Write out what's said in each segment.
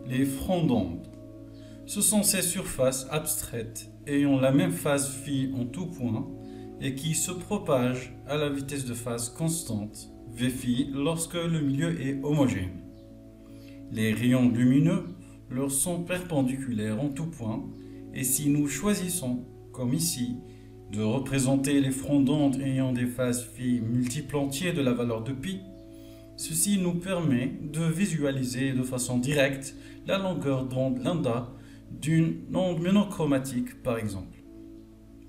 les fronts d'onde. Ce sont ces surfaces abstraites ayant la même phase phi en tout point et qui se propagent à la vitesse de phase constante Vφ lorsque le milieu est homogène. Les rayons lumineux leur sont perpendiculaires en tout point et si nous choisissons, comme ici, de représenter les fronts d'onde ayant des phases phi multiples entiers de la valeur de pi, ceci nous permet de visualiser de façon directe la longueur d'onde lambda d'une onde monochromatique par exemple.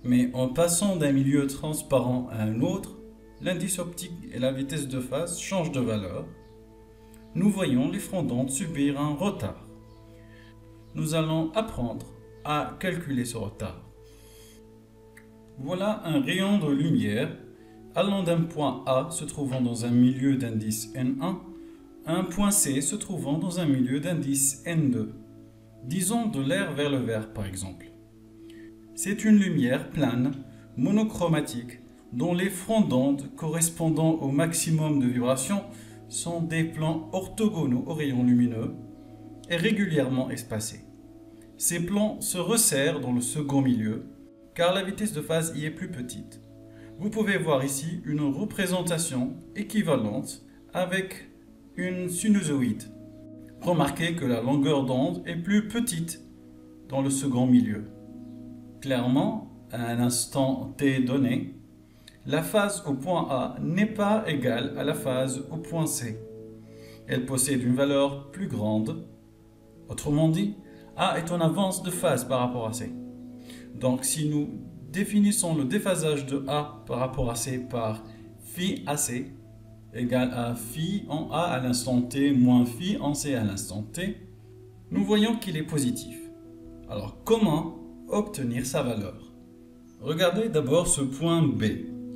Mais en passant d'un milieu transparent à un autre, l'indice optique et la vitesse de phase changent de valeur. Nous voyons les fronts d'onde subir un retard. Nous allons apprendre à calculer ce retard. Voilà un rayon de lumière allant d'un point A se trouvant dans un milieu d'indice N1 à un point C se trouvant dans un milieu d'indice N2. Disons de l'air vers le vert par exemple. C'est une lumière plane, monochromatique, dont les fronts d'onde correspondant au maximum de vibration sont des plans orthogonaux aux rayons lumineux et régulièrement espacés. Ces plans se resserrent dans le second milieu, car la vitesse de phase y est plus petite. Vous pouvez voir ici une représentation équivalente avec une sinusoïde. Remarquez que la longueur d'onde est plus petite dans le second milieu. Clairement, à un instant t donné, la phase au point A n'est pas égale à la phase au point C. Elle possède une valeur plus grande. Autrement dit, A est en avance de phase par rapport à C. Donc si nous définissons le déphasage de A par rapport à C par phi AC égale à phi en A à l'instant t moins phi en C à l'instant t, nous voyons qu'il est positif. Alors comment obtenir sa valeur? Regardez d'abord ce point B.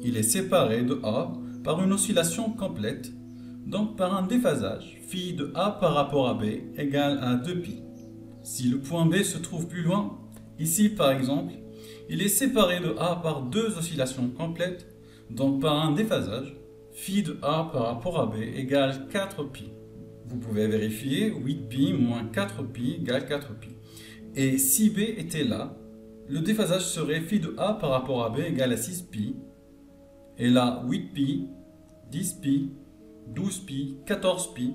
Il est séparé de A par une oscillation complète, donc par un déphasage phi de A par rapport à B égale à 2π. Si le point B se trouve plus loin, ici par exemple, il est séparé de A par deux oscillations complètes, donc par un déphasage phi de A par rapport à B égale 4π. Vous pouvez vérifier 8π moins 4π égale 4π. Et si B était là, le déphasage serait phi de A par rapport à B égale à 6π. Et là, 8π, 10π, 12π, 14π.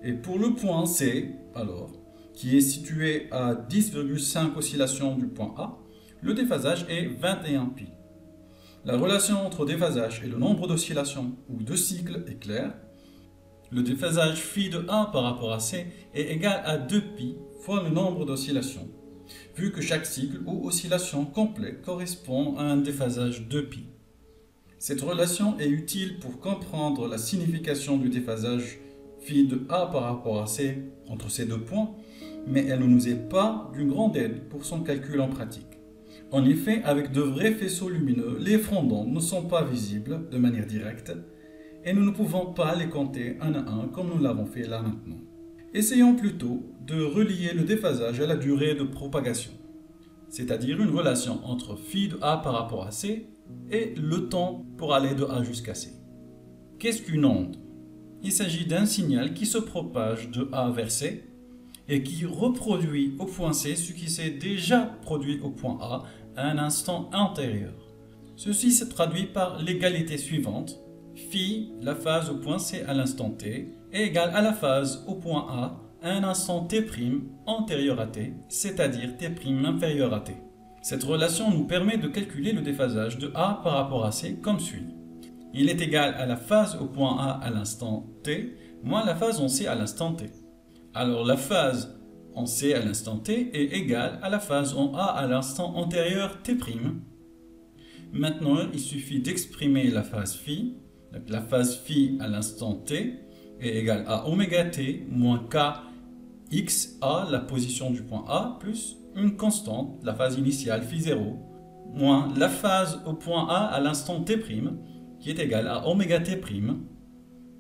Et pour le point C, alors, qui est situé à 10,5 oscillations du point A, le déphasage est 21π. La relation entre déphasage et le nombre d'oscillations ou de cycles est claire. Le déphasage phi de A par rapport à C est égal à 2π fois le nombre d'oscillations, vu que chaque cycle ou oscillation complet correspond à un déphasage 2π. Cette relation est utile pour comprendre la signification du déphasage phi de A par rapport à C entre ces deux points, mais elle ne nous est pas d'une grande aide pour son calcul en pratique. En effet, avec de vrais faisceaux lumineux, les fronts d'onde ne sont pas visibles de manière directe et nous ne pouvons pas les compter un à un comme nous l'avons fait là maintenant. Essayons plutôt de relier le déphasage à la durée de propagation, c'est-à-dire une relation entre phi de A par rapport à C et le temps pour aller de A jusqu'à C. Qu'est-ce qu'une onde? Il s'agit d'un signal qui se propage de A vers C et qui reproduit au point C ce qui s'est déjà produit au point A à un instant antérieur. Ceci se traduit par l'égalité suivante. Phi, la phase au point C à l'instant t, est égale à la phase au point A à un instant t' antérieur à t, c'est-à-dire t' inférieur à t. Cette relation nous permet de calculer le déphasage de A par rapport à C comme suit. Il est égal à la phase au point A à l'instant t moins la phase en C à l'instant t. Alors la phase en C à l'instant t est égale à la phase en A à l'instant antérieur t'. Maintenant, il suffit d'exprimer la phase phi. Donc, la phase phi à l'instant t est égale à oméga t moins k x a, la position du point A, plus une constante, la phase initiale phi 0, moins la phase au point A à l'instant t', qui est égale à oméga t',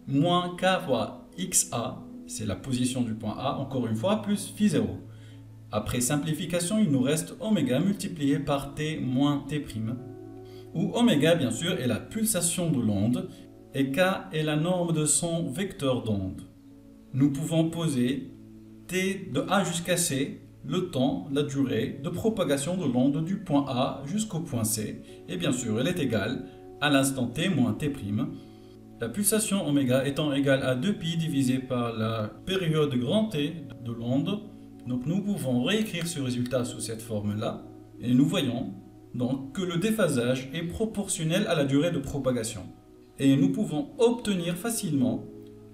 moins k fois xa, c'est la position du point A, encore une fois, plus phi 0. Après simplification, il nous reste oméga multiplié par t moins t', où oméga, bien sûr, est la pulsation de l'onde et k est la norme de son vecteur d'onde. Nous pouvons poser t de A jusqu'à C, le temps, la durée de propagation de l'onde du point A jusqu'au point C, et bien sûr elle est égale à l'instant t moins t'. La pulsation oméga étant égale à 2π divisé par la période grand T de l'onde. Donc nous pouvons réécrire ce résultat sous cette forme-là. Et nous voyons donc que le déphasage est proportionnel à la durée de propagation. Et nous pouvons obtenir facilement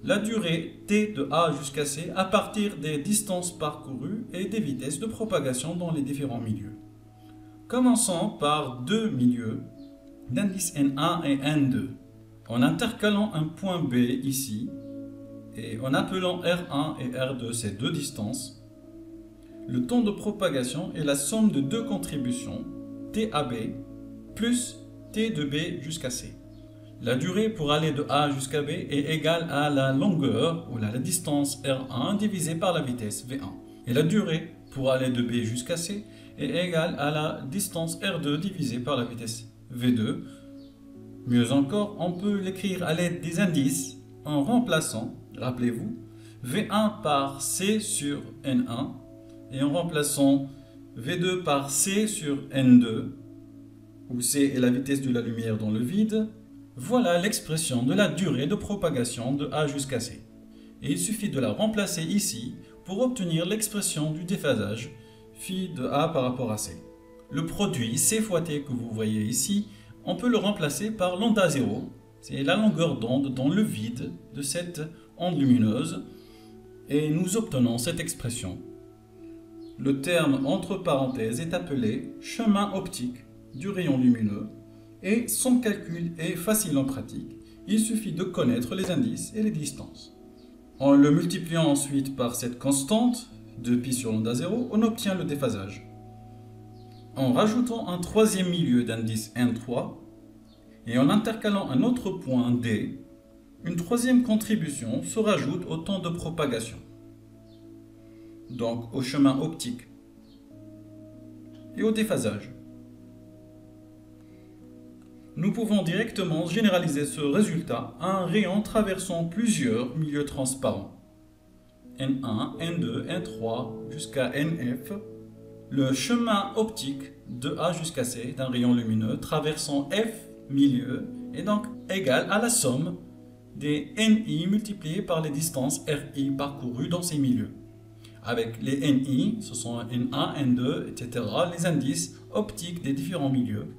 la durée t de A jusqu'à C à partir des distances parcourues et des vitesses de propagation dans les différents milieux. Commençons par deux milieux d'indice N1 et N2. En intercalant un point B ici et en appelant R1 et R2 ces deux distances, le temps de propagation est la somme de deux contributions, TAB plus T de B jusqu'à C. La durée pour aller de A jusqu'à B est égale à la longueur ou la distance R1 divisée par la vitesse V1. Et la durée pour aller de B jusqu'à C est égale à la distance R2 divisée par la vitesse V2. Mieux encore, on peut l'écrire à l'aide des indices en remplaçant, rappelez-vous, V1 par C sur N1 et en remplaçant V2 par C sur N2, où C est la vitesse de la lumière dans le vide. Voilà l'expression de la durée de propagation de A jusqu'à C. Et il suffit de la remplacer ici pour obtenir l'expression du déphasage phi de A par rapport à C. Le produit C fois T que vous voyez ici, on peut le remplacer par lambda 0. C'est la longueur d'onde dans le vide de cette onde lumineuse. Et nous obtenons cette expression. Le terme entre parenthèses est appelé chemin optique du rayon lumineux et son calcul est facile en pratique. Il suffit de connaître les indices et les distances. En le multipliant ensuite par cette constante, 2π sur lambda 0, on obtient le déphasage. En rajoutant un troisième milieu d'indice N3 et en intercalant un autre point D, une troisième contribution se rajoute au temps de propagation, donc au chemin optique et au déphasage. Nous pouvons directement généraliser ce résultat à un rayon traversant plusieurs milieux transparents, N1, N2, N3 jusqu'à NF. Le chemin optique de A jusqu'à C d'un rayon lumineux traversant F milieu est donc égal à la somme des NI multipliés par les distances RI parcourues dans ces milieux. Avec les NI, ce sont N1, N2, etc., les indices optiques des différents milieux.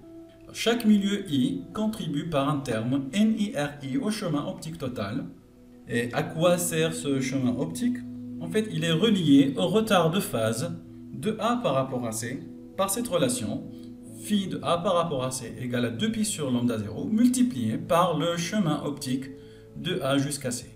Chaque milieu I contribue par un terme NIRI au chemin optique total. Et à quoi sert ce chemin optique? En fait, il est relié au retard de phase de A par rapport à C par cette relation phi de A par rapport à C égale à 2π sur lambda 0 multiplié par le chemin optique de A jusqu'à C.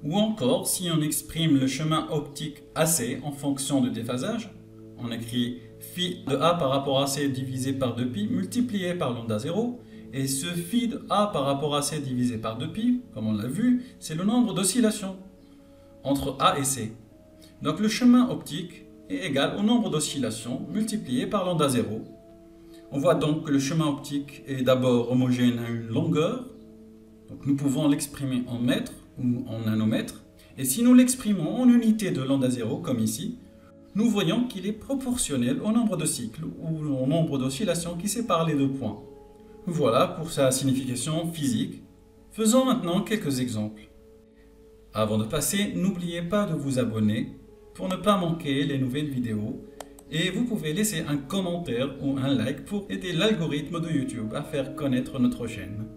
Ou encore, si on exprime le chemin optique AC en fonction de déphasage, on écrit phi de A par rapport à C divisé par 2π multiplié par lambda 0, et ce phi de A par rapport à C divisé par 2π, comme on l'a vu, c'est le nombre d'oscillations entre A et C. Donc le chemin optique est égal au nombre d'oscillations multiplié par lambda 0. On voit donc que le chemin optique est d'abord homogène à une longueur, donc nous pouvons l'exprimer en mètres ou en nanomètres, et si nous l'exprimons en unité de lambda 0 comme ici, nous voyons qu'il est proportionnel au nombre de cycles ou au nombre d'oscillations qui séparent les deux points. Voilà pour sa signification physique. Faisons maintenant quelques exemples. Avant de passer, n'oubliez pas de vous abonner pour ne pas manquer les nouvelles vidéos et vous pouvez laisser un commentaire ou un like pour aider l'algorithme de YouTube à faire connaître notre chaîne.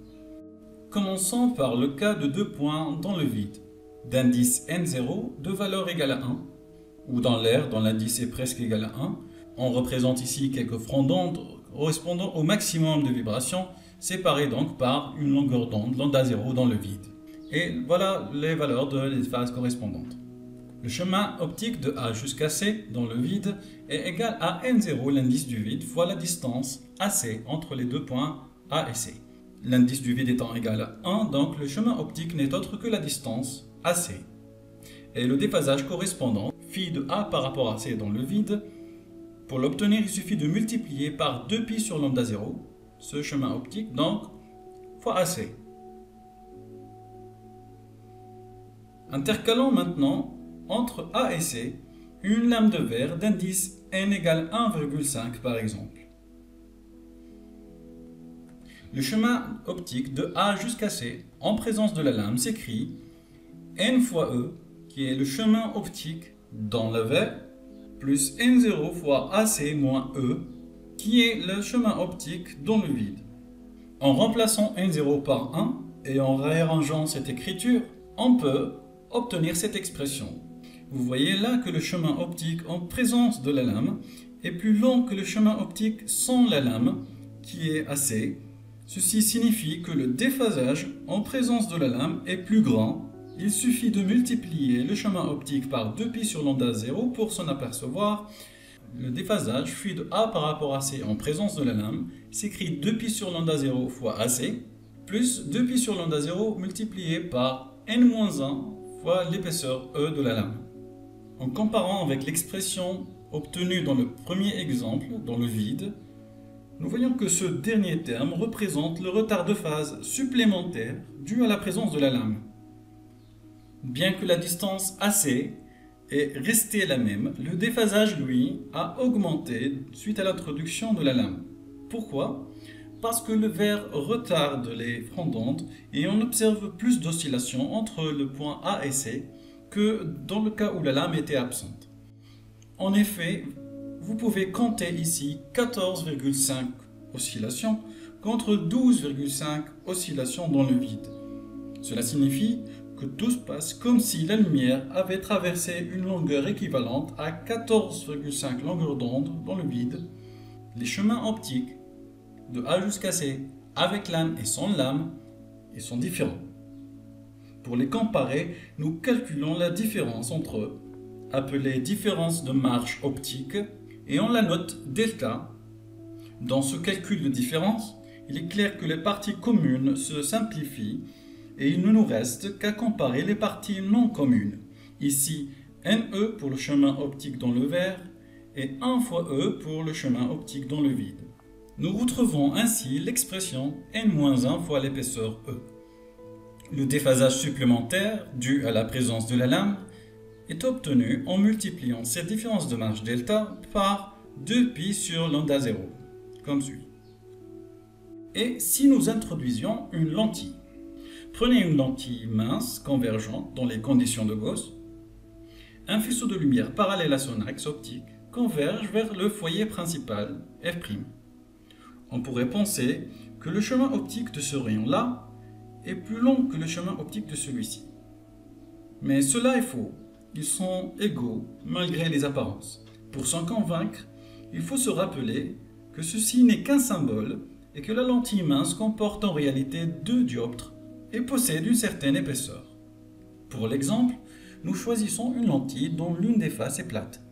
Commençons par le cas de deux points dans le vide, d'indice N0 de valeur égale à 1, ou dans l'air dont l'indice est presque égal à 1. On représente ici quelques fronts d'onde correspondant au maximum de vibrations, séparés donc par une longueur d'onde, lambda 0 dans le vide. Et voilà les valeurs des phases correspondantes. Le chemin optique de A jusqu'à C dans le vide est égal à N0, l'indice du vide, fois la distance AC entre les deux points A et C. L'indice du vide étant égal à 1, donc le chemin optique n'est autre que la distance AC. Et le déphasage correspondant, phi de A par rapport à C dans le vide, pour l'obtenir, il suffit de multiplier par 2π sur lambda 0, ce chemin optique, donc, fois AC. Intercalons maintenant entre A et C une lame de verre d'indice n égale 1,5 par exemple. Le chemin optique de A jusqu'à C en présence de la lame s'écrit n fois E, qui est le chemin optique dans le verre, plus n0 fois AC moins E, qui est le chemin optique dans le vide. En remplaçant n0 par 1 et en réarrangeant cette écriture, on peut obtenir cette expression. Vous voyez là que le chemin optique en présence de la lame est plus long que le chemin optique sans la lame, qui est AC. Ceci signifie que le déphasage en présence de la lame est plus grand. Il suffit de multiplier le chemin optique par 2π sur lambda 0 pour s'en apercevoir. Le déphasage fuit de A par rapport à C en présence de la lame s'écrit 2π sur lambda 0 fois AC plus 2π sur lambda 0 multiplié par n-1 fois l'épaisseur E de la lame. En comparant avec l'expression obtenue dans le premier exemple, dans le vide, nous voyons que ce dernier terme représente le retard de phase supplémentaire dû à la présence de la lame. Bien que la distance AC est restée la même, le déphasage, lui, a augmenté suite à l'introduction de la lame. Pourquoi? Parce que le verre retarde les frondantes et on observe plus d'oscillations entre le point A et C que dans le cas où la lame était absente. En effet, vous pouvez compter ici 14,5 oscillations contre 12,5 oscillations dans le vide. Cela signifie que tout se passe comme si la lumière avait traversé une longueur équivalente à 14,5 longueurs d'onde dans le vide. Les chemins optiques de A jusqu'à C avec lame et sans lame ils sont différents. Pour les comparer, nous calculons la différence entre eux, appelée différence de marge optique, et on la note delta. Dans ce calcul de différence, il est clair que les parties communes se simplifient et il ne nous reste qu'à comparer les parties non communes. Ici, NE pour le chemin optique dans le verre et 1 fois E pour le chemin optique dans le vide. Nous retrouvons ainsi l'expression n-1 fois l'épaisseur E. Le déphasage supplémentaire, dû à la présence de la lame, est obtenu en multipliant cette différence de marge delta par 2π sur lambda 0, comme suit. Et si nous introduisions une lentille? Prenez une lentille mince, convergente, dans les conditions de Gauss. Un faisceau de lumière parallèle à son axe optique converge vers le foyer principal, F'. On pourrait penser que le chemin optique de ce rayon-là est plus long que le chemin optique de celui-ci. Mais cela est faux. Ils sont égaux malgré les apparences. Pour s'en convaincre, il faut se rappeler que ceci n'est qu'un symbole et que la lentille mince comporte en réalité 2 dioptres et possède une certaine épaisseur. Pour l'exemple, nous choisissons une lentille dont l'une des faces est plate.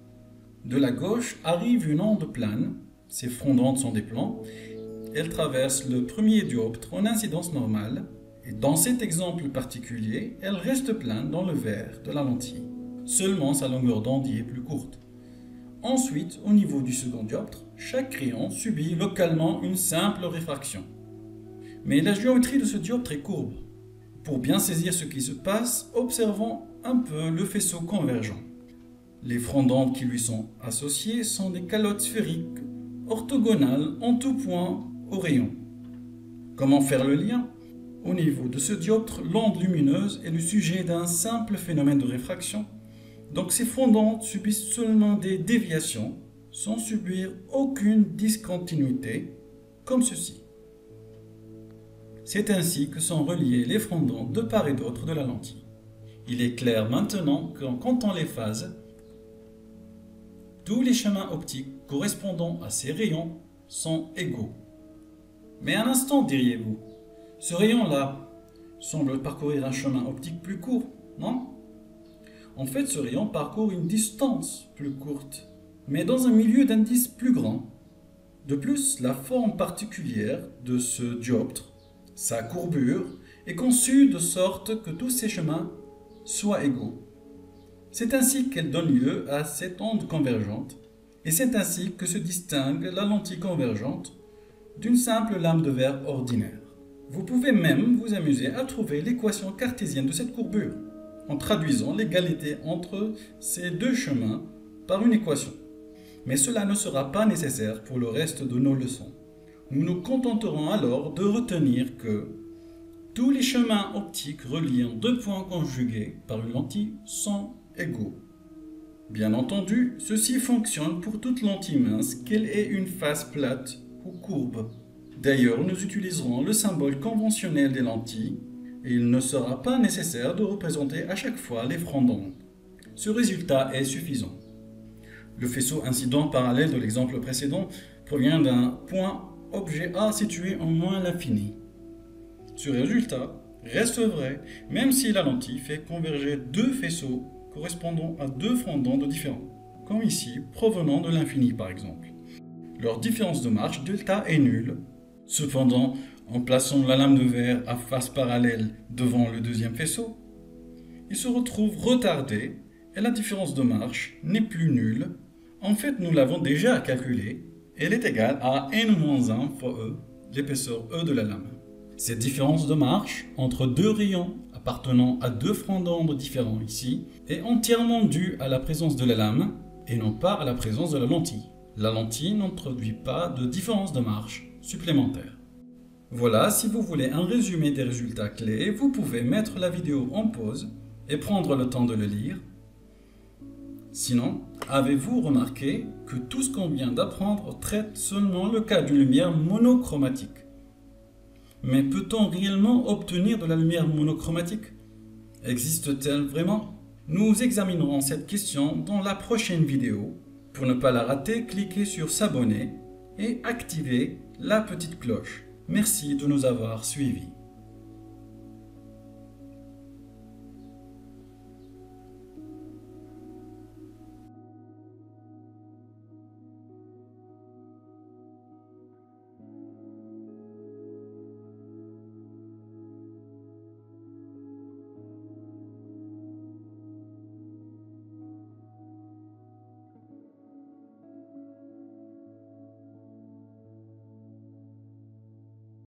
De la gauche arrive une onde plane, ses frondantes sont des plans, elle traverse le premier dioptre en incidence normale, et dans cet exemple particulier, elle reste plane dans le verre de la lentille. Seulement sa longueur d'onde y est plus courte. Ensuite, au niveau du second dioptre, chaque rayon subit localement une simple réfraction. Mais la géométrie de ce dioptre est courbe. Pour bien saisir ce qui se passe, observons un peu le faisceau convergent. Les frondantes qui lui sont associées sont des calottes sphériques orthogonales en tout point au rayon. Comment faire le lien? Au niveau de ce dioptre, l'onde lumineuse est le sujet d'un simple phénomène de réfraction. Donc ces frondantes subissent seulement des déviations sans subir aucune discontinuité, comme ceci. C'est ainsi que sont reliées les frondantes de part et d'autre de la lentille. Il est clair maintenant qu'en comptant les phases, tous les chemins optiques correspondant à ces rayons sont égaux. Mais un instant, diriez-vous, ce rayon-là semble parcourir un chemin optique plus court, non? En fait, ce rayon parcourt une distance plus courte, mais dans un milieu d'indice plus grand. De plus, la forme particulière de ce dioptre, sa courbure, est conçue de sorte que tous ces chemins soient égaux. C'est ainsi qu'elle donne lieu à cette onde convergente, et c'est ainsi que se distingue la lentille convergente d'une simple lame de verre ordinaire. Vous pouvez même vous amuser à trouver l'équation cartésienne de cette courbure, en traduisant l'égalité entre ces deux chemins par une équation. Mais cela ne sera pas nécessaire pour le reste de nos leçons. Nous nous contenterons alors de retenir que tous les chemins optiques reliant deux points conjugués par une lentille sont égaux. Bien entendu, ceci fonctionne pour toute lentille mince, qu'elle ait une face plate ou courbe. D'ailleurs, nous utiliserons le symbole conventionnel des lentilles et il ne sera pas nécessaire de représenter à chaque fois les fronts d'onde. Ce résultat est suffisant. Le faisceau incident parallèle de l'exemple précédent provient d'un point objet A situé en moins l'infini. Ce résultat reste vrai même si la lentille fait converger deux faisceaux correspondant à deux fronts d'onde différents, comme ici, provenant de l'infini par exemple. Leur différence de marche delta est nulle. Cependant, en plaçant la lame de verre à face parallèle devant le deuxième faisceau, il se retrouve retardé et la différence de marche n'est plus nulle. En fait, nous l'avons déjà calculée. Elle est égale à n-1 fois E, l'épaisseur E de la lame. Cette différence de marche entre deux rayons appartenant à deux fronts d'onde différents ici est entièrement due à la présence de la lame et non pas à la présence de la lentille. La lentille n'introduit pas de différence de marche supplémentaire. Voilà, si vous voulez un résumé des résultats clés, vous pouvez mettre la vidéo en pause et prendre le temps de le lire. Sinon, avez-vous remarqué que tout ce qu'on vient d'apprendre traite seulement le cas d'une lumière monochromatique? Mais peut-on réellement obtenir de la lumière monochromatique? Existe-t-elle vraiment? Nous examinerons cette question dans la prochaine vidéo. Pour ne pas la rater, cliquez sur s'abonner et activez la petite cloche. Merci de nous avoir suivis.